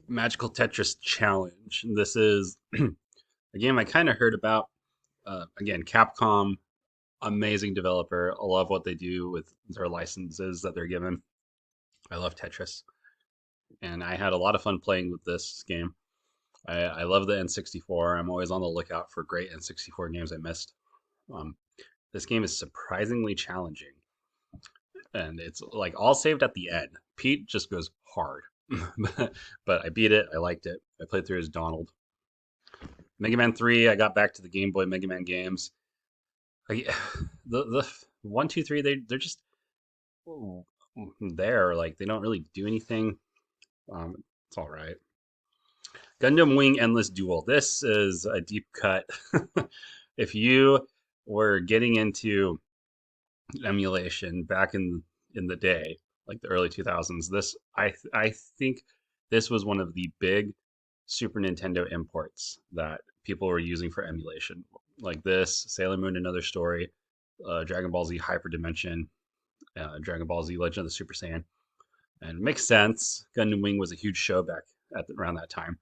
Magical Tetris Challenge. This is a game I kind of heard about. Again, Capcom, amazing developer. I love what they do with their licenses that they're given. I love Tetris, and I had a lot of fun playing with this game. I love the N64. I'm always on the lookout for great N64 games I missed. Um, this game is surprisingly challenging, and it's like all saved at the end. Pete just goes hard, but I beat it. I liked it. I played through as Donald. Mega Man 3, I got back to the Game Boy Mega Man games. Like, the 1, 2, 3, they're just there. Like they don't really do anything. It's all right. Gundam Wing Endless Duel. This is a deep cut. If you were getting into emulation back in the day, like the early 2000s, I think this was one of the big Super Nintendo imports that people were using for emulation. Like this, Sailor Moon, Another Story, Dragon Ball Z Hyperdimension, Dragon Ball Z Legend of the Super Saiyan. And it makes sense. Gundam Wing was a huge show back around that time.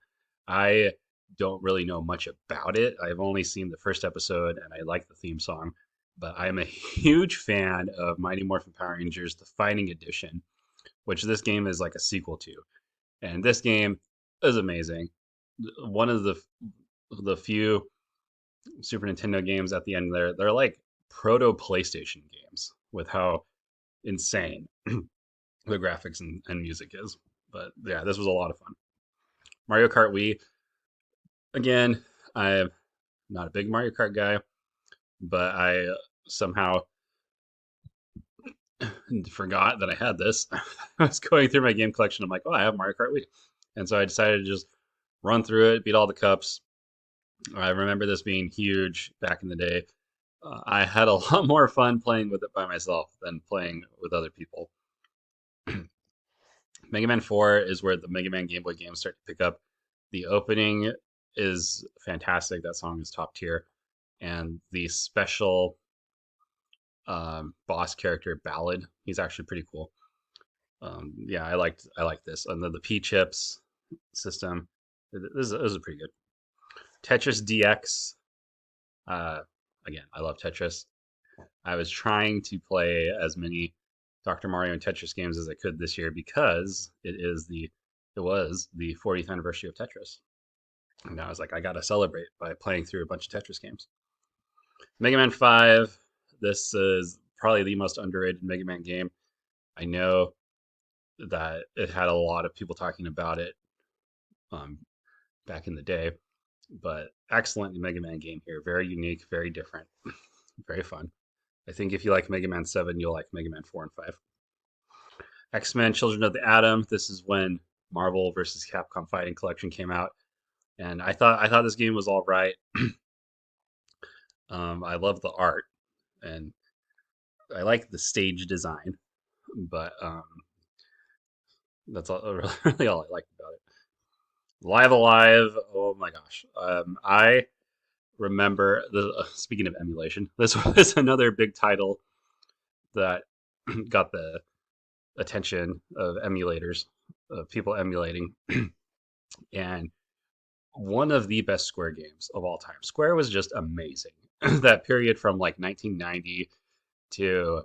I don't really know much about it. I've only seen the first episode and I like the theme song. But I'm a huge fan of Mighty Morphin Power Rangers, the Fighting Edition, which this game is like a sequel to. And this game is amazing. One of the few Super Nintendo games at the end there, they're like proto PlayStation games with how insane the graphics and music is. But yeah, this was a lot of fun. Mario Kart Wii, again, I'm not a big Mario Kart guy, but I somehow forgot that I had this. I was going through my game collection. I'm like, oh, I have Mario Kart Wii. And so I decided to just run through it, beat all the cups. I remember this being huge back in the day. I had a lot more fun playing with it by myself than playing with other people. Mega Man 4 is where the Mega Man Game Boy games start to pick up. The opening is fantastic. That song is top tier. And the special boss character Ballad, he's actually pretty cool. Yeah, I liked this. And then the P chips system, this is pretty good. Tetris DX. Uh, Again, I love Tetris. I was trying to play as many Dr. Mario and Tetris games as I could this year because it was the 40th anniversary of Tetris. And I was like, I gotta celebrate by playing through a bunch of Tetris games. Mega Man 5. This is probably the most underrated Mega Man game. I know that it had a lot of people talking about it um, back in the day, but excellent Mega Man game here. Very unique, very different, very fun. I think if you like Mega Man 7, you'll like Mega Man 4 and 5. X-Men Children of the Atom. This is when Marvel versus Capcom Fighting Collection came out, and I thought this game was all right. I love the art, and I like the stage design, but that's all, really all I liked about it. Live Alive. Oh my gosh. I remember speaking of emulation, this was another big title that got the attention of emulators, of people emulating, and one of the best Square games of all time. Square was just amazing. That period from like 1990 to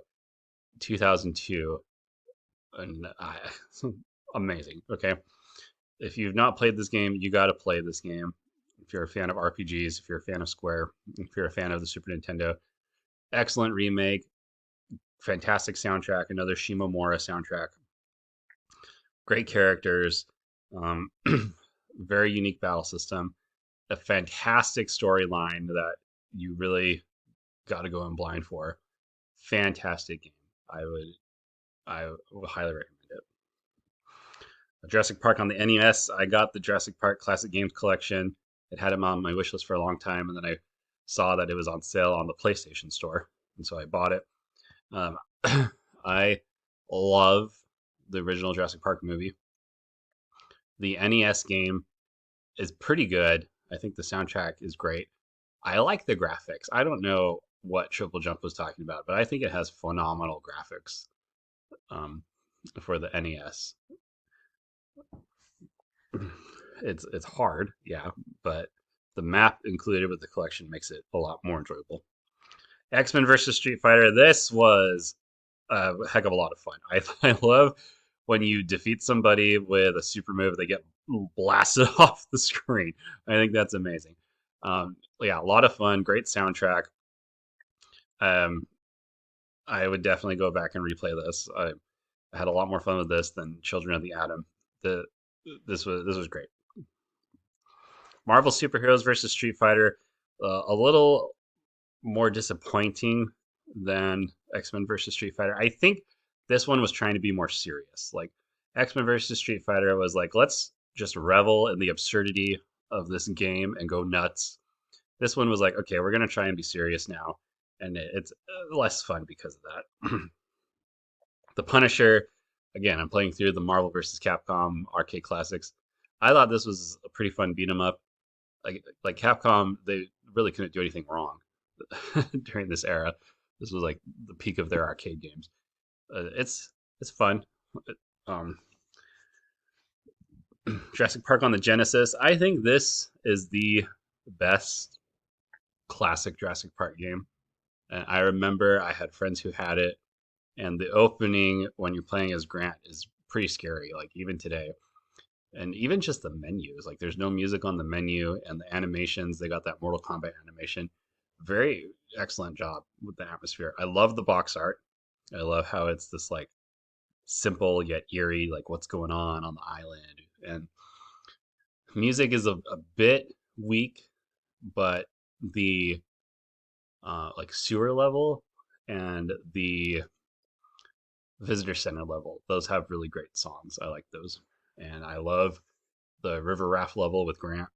2002, and amazing. Okay, if you've not played this game, you got to play this game. If you're a fan of RPGs, if you're a fan of Square, if you're a fan of the Super Nintendo, excellent remake, fantastic soundtrack, another Shimomura soundtrack, great characters, um, very unique battle system, a fantastic storyline that you really got to go in blind for. Fantastic game. I would highly recommend it. Jurassic Park on the NES. I got the Jurassic Park Classic Games Collection. It had it on my wish list for a long time, and then I saw that it was on sale on the PlayStation Store, and so I bought it. Um, I love the original Jurassic Park movie. The NES game is pretty good. I think the soundtrack is great. I like the graphics. I don't know what Triple Jump was talking about, but I think it has phenomenal graphics um, for the NES. It's hard, yeah, but the map included with the collection makes it a lot more enjoyable. X-Men versus Street Fighter. This was a heck of a lot of fun. I love when you defeat somebody with a super move, they get blasted off the screen. I think that's amazing. Yeah, a lot of fun, great soundtrack. Um, I would definitely go back and replay this. I had a lot more fun with this than Children of the Atom. The this was great. Marvel Superheroes versus Street Fighter, a little more disappointing than X Men versus Street Fighter. I think this one was trying to be more serious. Like X Men versus Street Fighter was like, let's just revel in the absurdity of this game and go nuts. This one was like, okay, we're gonna try and be serious now, and it's less fun because of that. The Punisher, again, I'm playing through the Marvel versus Capcom arcade classics. I thought this was a pretty fun beat 'em up. Like Capcom, they really couldn't do anything wrong during this era. This was like the peak of their arcade games. It's fun. Um, Jurassic Park on the Genesis. I think this is the best classic Jurassic Park game. And I remember I had friends who had it, and the opening when you're playing as Grant is pretty scary. Like even today, and even just the menus. Like there's no music on the menu, and the animations. They got that Mortal Kombat animation. Very excellent job with the atmosphere. I love the box art. I love how it's this like simple yet eerie, like what's going on the island. And music is a bit weak, but the like sewer level and the visitor center level, those have really great songs. I like those, and I love the river raft level with Grant.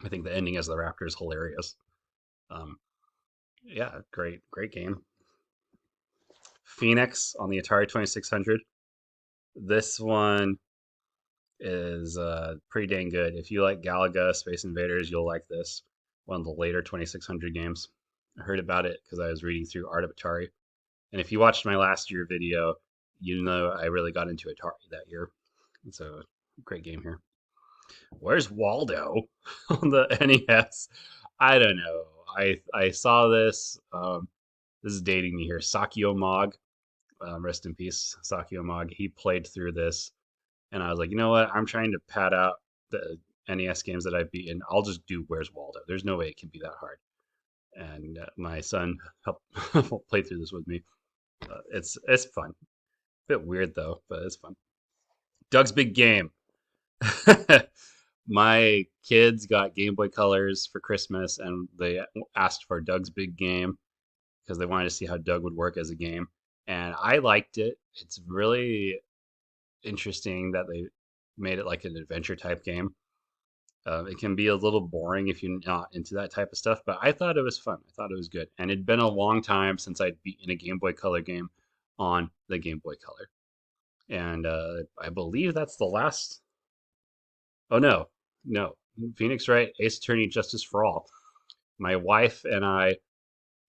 I think the ending as the raptor is hilarious. Um, yeah, great game. Phoenix on the Atari 2600. This one is pretty dang good. If you like Galaga, Space Invaders, you'll like this. One of the later 2600 games. I heard about it because I was reading through Art of Atari. And if you watched my last year video, you know I really got into Atari that year. It's a great game here. Where's Waldo on the NES? I don't know. I saw this. This is dating me here. Sakio Mog, rest in peace, Sakio Mog. He played through this, and I was like, you know what? I'm trying to pad out the NES games that I've beaten. I'll just do Where's Waldo. There's no way it can be that hard. And my son helped play through this with me. It's fun. A bit weird though, but it's fun. Doug's Big Game. My kids got Game Boy Colors for Christmas, and they asked for Doug's Big Game because they wanted to see how Doug would work as a game. And I liked it. It's really interesting that they made it like an adventure type game. It can be a little boring if you're not into that type of stuff, but I thought it was fun. I thought it was good. And it'd been a long time since I'd beaten a Game Boy Color game on the Game Boy Color. And I believe that's the last. Oh, no, no. Phoenix Wright, Ace Attorney Justice for All. My wife and I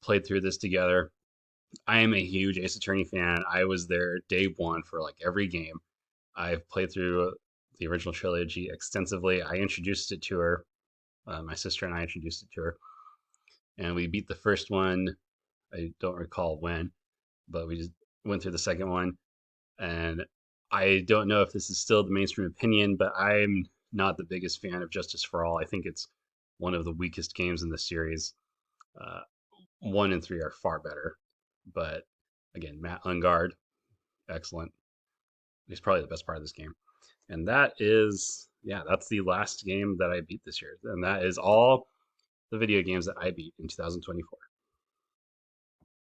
played through this together. I am a huge Ace Attorney fan. I was there day one for like every game. I've played through the original trilogy extensively. I introduced it to her. My sister and I introduced it to her, and we beat the first one. I don't recall when, but we just went through the second one. And I don't know if this is still the mainstream opinion, but I'm not the biggest fan of Justice for All. I think it's one of the weakest games in the series. Uh, one and three are far better, but again, Matt Ungard, excellent. He's probably the best part of this game. And that is, yeah, that's the last game that I beat this year. And that is all the video games that I beat in 2024.